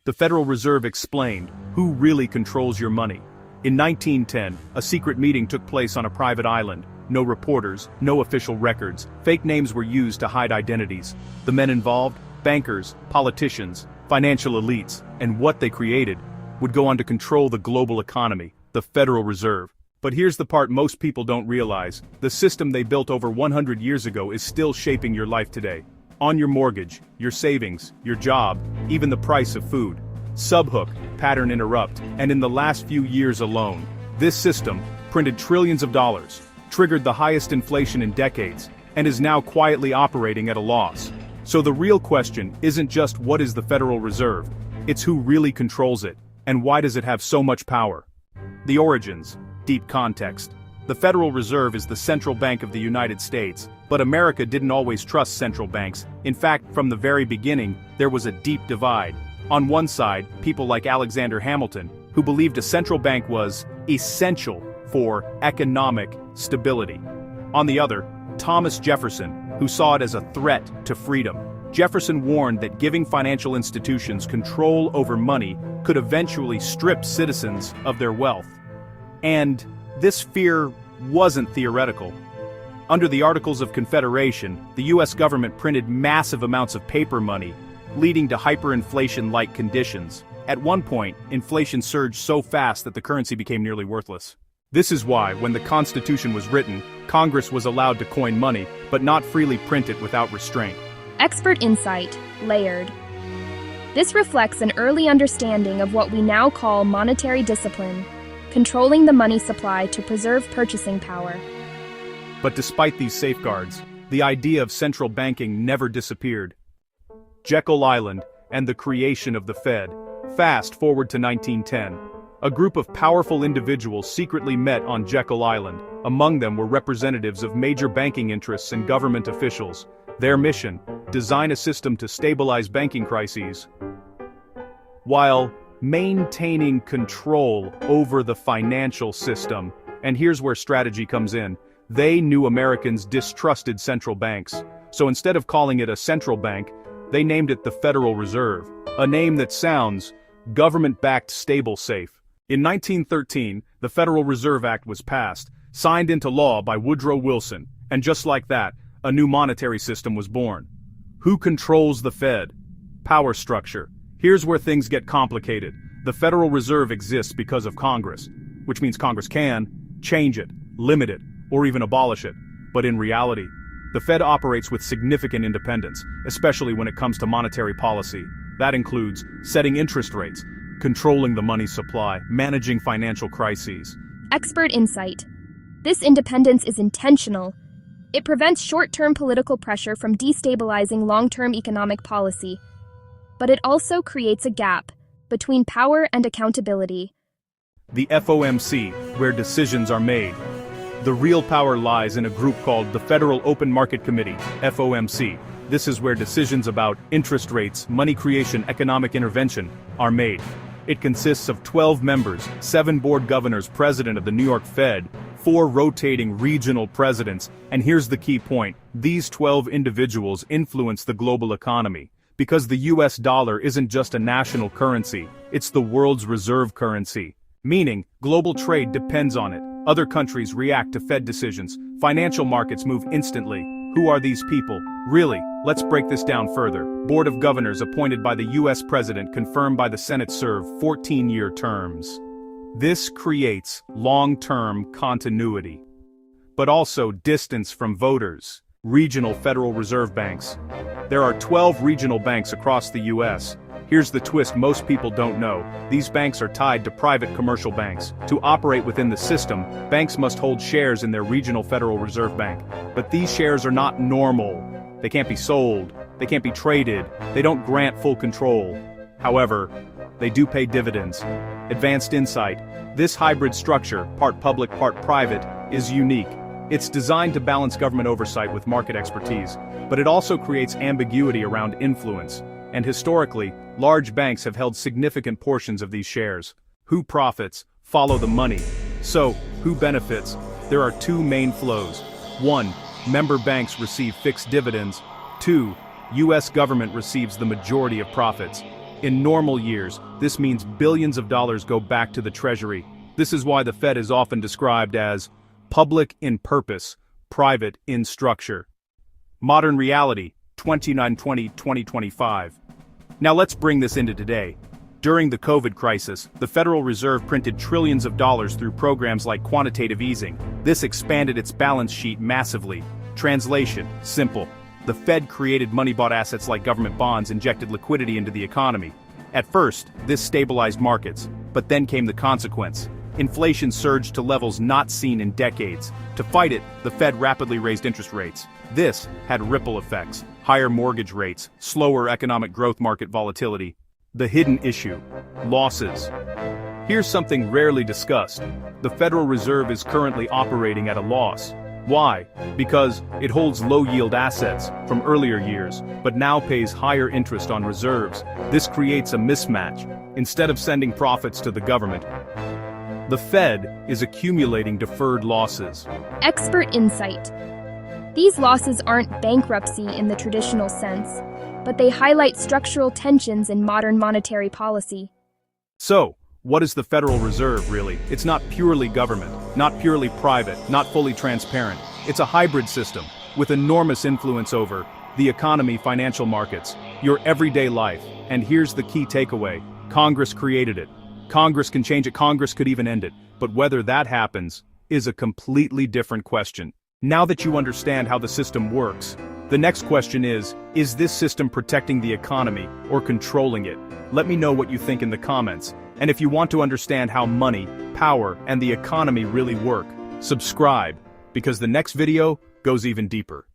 The Federal Reserve explained who really controls your money. In 1910, a secret meeting took place on a private island. No reporters, no official records. Fake names were used to hide identities. The men involved, bankers, politicians, financial elites, and what they created would go on to control the global economy, the Federal Reserve. But here's the part most people don't realize. The system they built over 100 years ago is still shaping your life today. On your mortgage, your savings, your job, even the price of food. Subhook, pattern interrupt, and in the last few years alone, this system printed trillions of dollars, triggered the highest inflation in decades, and is now quietly operating at a loss. So the real question isn't just what is the Federal Reserve, it's who really controls it, and why does it have so much power? The origins, deep context. The Federal Reserve is the central bank of the United States, but America didn't always trust central banks. In fact, from the very beginning, there was a deep divide. On one side, people like Alexander Hamilton, who believed a central bank was essential for economic stability. On the other, Thomas Jefferson, who saw it as a threat to freedom. Jefferson warned that giving financial institutions control over money could eventually strip citizens of their wealth. And this fear wasn't theoretical. Under the Articles of Confederation, the US government printed massive amounts of paper money, leading to hyperinflation-like conditions. At one point, inflation surged so fast that the currency became nearly worthless. This is why, when the Constitution was written, Congress was allowed to coin money, but not freely print it without restraint. Expert insight, layered. This reflects an early understanding of what we now call monetary discipline, controlling the money supply to preserve purchasing power. But despite these safeguards, the idea of central banking never disappeared. Jekyll Island and the creation of the Fed. Fast forward to 1910. A group of powerful individuals secretly met on Jekyll Island. Among them were representatives of major banking interests and government officials. Their mission: design a system to stabilize banking crises, while maintaining control over the financial system. And here's where strategy comes in. They knew Americans distrusted central banks, so instead of calling it a central bank, they named it the Federal Reserve, a name that sounds government-backed stable safe. In 1913, the Federal Reserve Act was passed, signed into law by Woodrow Wilson, and just like that, a new monetary system was born. Who controls the Fed? Power structure. Here's where things get complicated. The Federal Reserve exists because of Congress, which means Congress can change it, limit it, or even abolish it. But in reality, the Fed operates with significant independence, especially when it comes to monetary policy. That includes setting interest rates, controlling the money supply, managing financial crises. Expert insight. This independence is intentional. It prevents short-term political pressure from destabilizing long-term economic policy. But it also creates a gap between power and accountability. The FOMC, where decisions are made. The real power lies in a group called the Federal Open Market Committee, FOMC. This is where decisions about interest rates, money creation, economic intervention are made. It consists of 12 members, 7 board governors, president of the New York Fed, 4 rotating regional presidents, and here's the key point. These 12 individuals influence the global economy. Because the US dollar isn't just a national currency, it's the world's reserve currency. Meaning, global trade depends on it. Other countries react to Fed decisions. Financial markets move instantly. Who are these people? Really, let's break this down further. Board of Governors appointed by the US President, confirmed by the Senate, serve 14-year terms. This creates long-term continuity, but also distance from voters. Regional Federal Reserve banks. There are 12 regional banks across the US. Here's the twist most people don't know. These banks are tied to private commercial banks. To operate within the system, banks must hold shares in their regional Federal Reserve Bank. But these shares are not normal. They can't be sold. They can't be traded. They don't grant full control. However, they do pay dividends. Advanced insight. This hybrid structure, part public, part private, is unique. It's designed to balance government oversight with market expertise, but it also creates ambiguity around influence. And historically, large banks have held significant portions of these shares. Who profits? Follow the money. So, who benefits? There are 2 main flows. 1. Member banks receive fixed dividends. 2. US government receives the majority of profits. In normal years, this means billions of dollars go back to the Treasury. This is why the Fed is often described as public in purpose, private in structure. Modern reality, 2020-2025. Now let's bring this into today. During the COVID crisis, the Federal Reserve printed trillions of dollars through programs like quantitative easing. This expanded its balance sheet massively. Translation, simple. The Fed created money-bought assets like government bonds, injected liquidity into the economy. At first, this stabilized markets, but then came the consequence. Inflation surged to levels not seen in decades. To fight it, the Fed rapidly raised interest rates. This had ripple effects: higher mortgage rates, slower economic growth, market volatility. The hidden issue: losses. Here's something rarely discussed. The Federal Reserve is currently operating at a loss. Why? Because it holds low-yield assets from earlier years, but now pays higher interest on reserves. This creates a mismatch. Instead of sending profits to the government, the Fed is accumulating deferred losses. Expert insight. These losses aren't bankruptcy in the traditional sense, but they highlight structural tensions in modern monetary policy. So, what is the Federal Reserve really? It's not purely government, not purely private, not fully transparent. It's a hybrid system with enormous influence over the economy, financial markets, your everyday life. And here's the key takeaway: Congress created it. Congress can change it, Congress could even end it. But whether that happens is a completely different question. Now that you understand how the system works, the next question is this system protecting the economy or controlling it? Let me know what you think in the comments. And if you want to understand how money, power, and the economy really work, subscribe, because the next video goes even deeper.